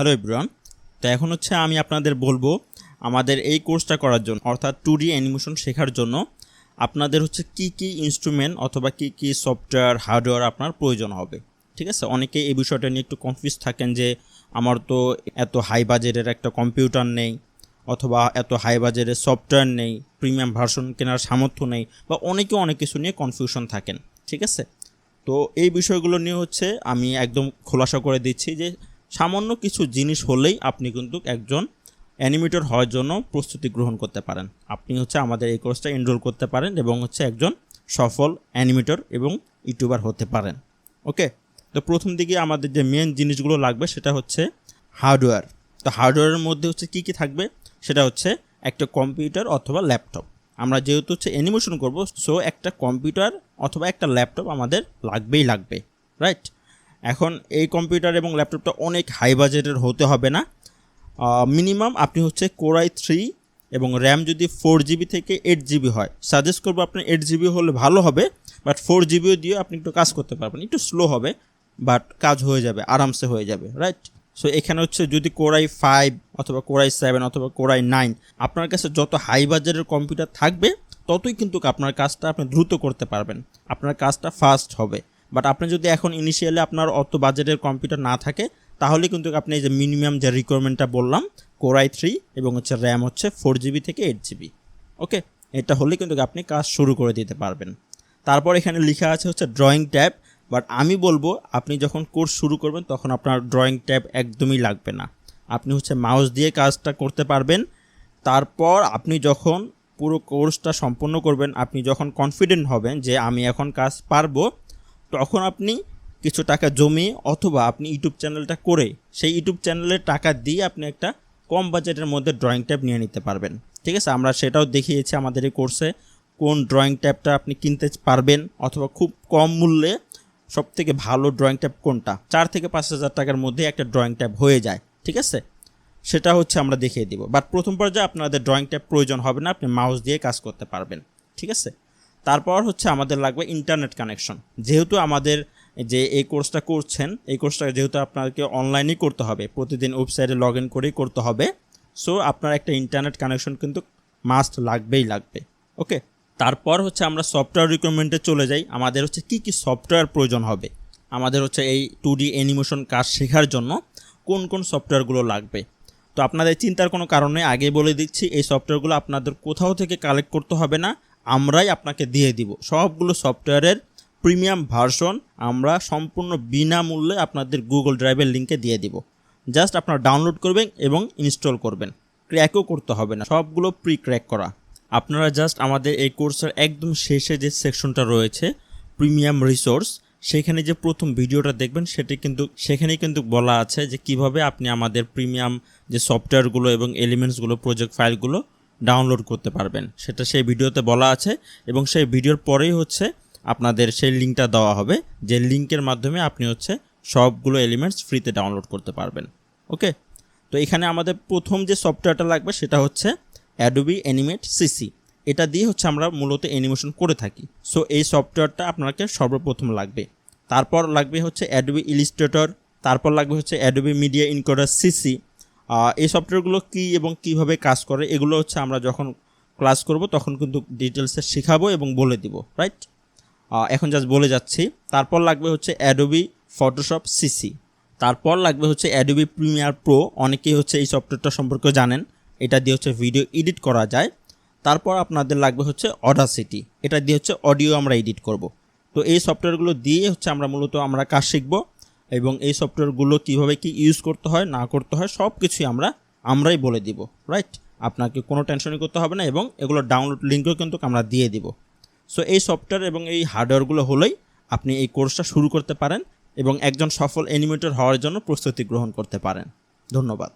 Hello everyone. তো এখন হচ্ছে আমি আপনাদের বলবো আমাদের এই কোর্সটা করার জন্য অর্থাৎ 2D অ্যানিমেশন শেখার জন্য আপনাদের হচ্ছে কি কি ইনস্ট্রুমেন্ট অথবা কি কি সফটওয়্যার হার্ডওয়্যার আপনার প্রয়োজন হবে। ঠিক আছে, অনেকে এই বিষয়টা নিয়ে একটু কনফিউজ থাকেন যে আমার তো এত হাই বাজেটের একটা কম্পিউটার নেই অথবা এত হাই বাজেটের সফটওয়্যার নেই, প্রিমিয়াম ভার্সন কেনার সামর্থ্য নেই, বা অনেকে অনেক কিছু নিয়ে কনফিউশন থাকেন। ঠিক আছে, তো এই বিষয়গুলো নিয়ে হচ্ছে আমি একদম খোলাসা করে দিচ্ছি যে সামান্য কিছু জিনিস হলেই আপনি কিন্তু একজন অ্যানিমেটর হওয়ার জন্য প্রস্তুতি গ্রহণ করতে পারেন। আপনি হচ্ছে আমাদের এই কোর্সটা এনরোল করতে পারেন এবং হচ্ছে একজন সফল অ্যানিমেটর এবং ইউটিউবার হতে পারেন। ওকে, তো প্রথম দিকে আমাদের যে মেন জিনিসগুলো লাগবে সেটা হচ্ছে হার্ডওয়্যার। তো হার্ডওয়্যারের মধ্যে হচ্ছে কি কি থাকবে সেটা হচ্ছে একটা কম্পিউটার অথবা ল্যাপটপ। আমরা যেহেতু হচ্ছে অ্যানিমেশন করব, সো একটা কম্পিউটার অথবা একটা ল্যাপটপ আমাদের লাগবে, রাইট? এখন এই কম্পিউটার এবং ল্যাপটপটা অনেক হাই বাজেটের হতে হবে না। মিনিমাম আপনি হচ্ছে Core i3 এবং র্যাম যদি 4GB থেকে 8GB হয়, সাজেস্ট করবো আপনার 8GB হলে ভালো হবে, বাট 4GBও দিয়ে আপনি একটু কাজ করতে পারবেন। একটু স্লো হবে বাট কাজ হয়ে যাবে, আরামসে হয়ে যাবে, রাইট? সো এখানে হচ্ছে যদি Core i5 অথবা Core i7 অথবা Core i9 আপনার কাছে যত হাই বাজেটের কম্পিউটার থাকবে ততই কিন্তু আপনার কাজটা আপনি দ্রুত করতে পারবেন, আপনার কাজটা ফাস্ট হবে। বাট আপনি যদি এখন ইনিশিয়ালি আপনার অত বাজেটের কম্পিউটার না থাকে তাহলে কিন্তু আপনি এই যে মিনিমাম যে রিকোয়ারমেন্টটা বললাম Core i3 এবং হচ্ছে র্যাম হচ্ছে 4GB থেকে 8GB, ওকে, এটা হলে কিন্তু আপনি কাজ শুরু করে দিতে পারবেন। তারপর এখানে লেখা আছে হচ্ছে ড্রয়িং ট্যাব, বাট আমি বলবো আপনি যখন কোর্স শুরু করবেন তখন আপনার ড্রয়িং ট্যাব একদমই লাগবে না। আপনি হচ্ছে মাউস দিয়ে কাজটা করতে পারবেন। তারপর আপনি যখন পুরো কোর্সটা সম্পন্ন করবেন, আপনি যখন কনফিডেন্ট হবেন যে আমি এখন কাজ পারবো, তখন আপনি কিছু টাকা জমিয়ে অথবা আপনি ইউটিউব চ্যানেলটা করে সেই ইউটিউব চ্যানেলের টাকা দিয়ে আপনি একটা কম বাজেটের মধ্যে ড্রয়িং ট্যাব নিয়ে নিতে পারবেন। ঠিক আছে, আমরা সেটাও দেখিয়েছি আমাদের এই কোর্সে কোন ড্রয়িং ট্যাবটা আপনি কিনতে পারবেন অথবা খুব কম মূল্যে সবথেকে ভালো ড্রয়িং ট্যাব কোনটা, 4 থেকে 5,000 টাকার মধ্যে একটা ড্রয়িং ট্যাব হয়ে যায়। ঠিক আছে, সেটা হচ্ছে আমরা দেখিয়ে দিব। বাট প্রথম পর্যায়ে আপনাদের ড্রয়িং ট্যাব প্রয়োজন হবে না, আপনি মাউস দিয়ে কাজ করতে পারবেন। ঠিক আছে, তারপর হচ্ছে আমাদের লাগবে ইন্টারনেট কানেকশন। যেহেতু আমাদের যে এই কোর্সটা করছেন, এই কোর্সটা যেহেতু আপনাকে অনলাইনেই করতে হবে, প্রতিদিন ওয়েবসাইটে লগ ইন করেই করতে হবে, সো আপনার একটা ইন্টারনেট কানেকশন কিন্তু মাস্ট লাগবে। ওকে, তারপর হচ্ছে আমরা সফটওয়্যার রিকোয়ারমেন্টে চলে যাই। আমাদের হচ্ছে কি কি সফটওয়্যার প্রয়োজন হবে, আমাদের হচ্ছে এই 2D অ্যানিমেশন কাজ শেখার জন্য কোন কোন সফটওয়্যারগুলো লাগবে। তো আপনাদের চিন্তার কোনো কারণে আগে বলে দিচ্ছি, এই সফটওয়্যারগুলো আপনাদের কোথাও থেকে কালেক্ট করতে হবে না, আমরাই আপনাকে দিয়ে দিব। সবগুলো সফটওয়্যারের প্রিমিয়াম ভার্সন আমরা সম্পূর্ণ বিনামূল্যে আপনাদের গুগল ড্রাইভের লিঙ্কে দিয়ে দিব। জাস্ট আপনারা ডাউনলোড করবেন এবং ইনস্টল করবেন, ক্র্যাকও করতে হবে না, সবগুলো প্রি ক্র্যাক করা। আপনারা জাস্ট আমাদের এই কোর্সের একদম শেষে যে সেকশনটা রয়েছে প্রিমিয়াম রিসোর্স, সেখানে যে প্রথম ভিডিওটা দেখবেন সেখানেই কিন্তু বলা আছে যে কিভাবে আপনি আমাদের প্রিমিয়াম যে সফটওয়্যারগুলো এবং এলিমেন্টসগুলো, প্রজেক্ট ফাইলগুলো ডাউনলোড করতে পারবেন, সেটা সেই ভিডিওতে বলা আছে। এবং সেই ভিডিওর পরেই হচ্ছে আপনাদের সেই লিঙ্কটা দেওয়া হবে, যে লিঙ্কের মাধ্যমে আপনি হচ্ছে সবগুলো এলিমেন্টস ফ্রিতে ডাউনলোড করতে পারবেন। ওকে, তো এখানে আমাদের প্রথম যে সফটওয়্যারটা লাগবে সেটা হচ্ছে অ্যাডোবি অ্যানিমেট সিসি। এটা দিয়ে হচ্ছে আমরা মূলত অ্যানিমেশন করে থাকি, সো এই সফটওয়্যারটা আপনাকে সর্বপ্রথম লাগবে। তারপর লাগবে হচ্ছে অ্যাডোবি ইলাস্ট্রেটর, তারপর লাগবে হচ্ছে অ্যাডোবি মিডিয়া ইনকোডার সিসি। এই সফটওয়্যারগুলো কী এবং কীভাবে কাজ করে এগুলো হচ্ছে আমরা যখন ক্লাস করব তখন কিন্তু ডিটেলসে শেখাবো এবং বলে দিব, রাইট? এখন জাস্ট বলে যাচ্ছি। তারপর লাগবে হচ্ছে অ্যাডোবি ফটোশপ সিসি, তারপর লাগবে হচ্ছে অ্যাডোবি প্রিমিয়ার প্রো। অনেকেই হচ্ছে এই সফটওয়্যারটা সম্পর্কে জানেন, এটা দিয়ে হচ্ছে ভিডিও এডিট করা যায়। তারপর আপনাদের লাগবে হচ্ছে অডাসিটি, এটা দিয়ে হচ্ছে অডিও আমরা এডিট করব। তো এই সফটওয়্যারগুলো দিয়ে হচ্ছে আমরা কাজ শিখব এবং এই সফটওয়্যারগুলো কীভাবে কি ইউজ করতে হয় না করতে হয় সব কিছুই আমরাই বলে দিব, রাইট? আপনাকে কোনো টেনশনই করতে হবে না এবং এগুলো ডাউনলোড লিঙ্কও কিন্তু আমরা দিয়ে দিব। সো এই সফটওয়্যার এবং এই হার্ডওয়্যারগুলো হলেই আপনি এই কোর্সটা শুরু করতে পারেন এবং একজন সফল অ্যানিমেটর হওয়ার জন্য প্রস্তুতি গ্রহণ করতে পারেন। ধন্যবাদ।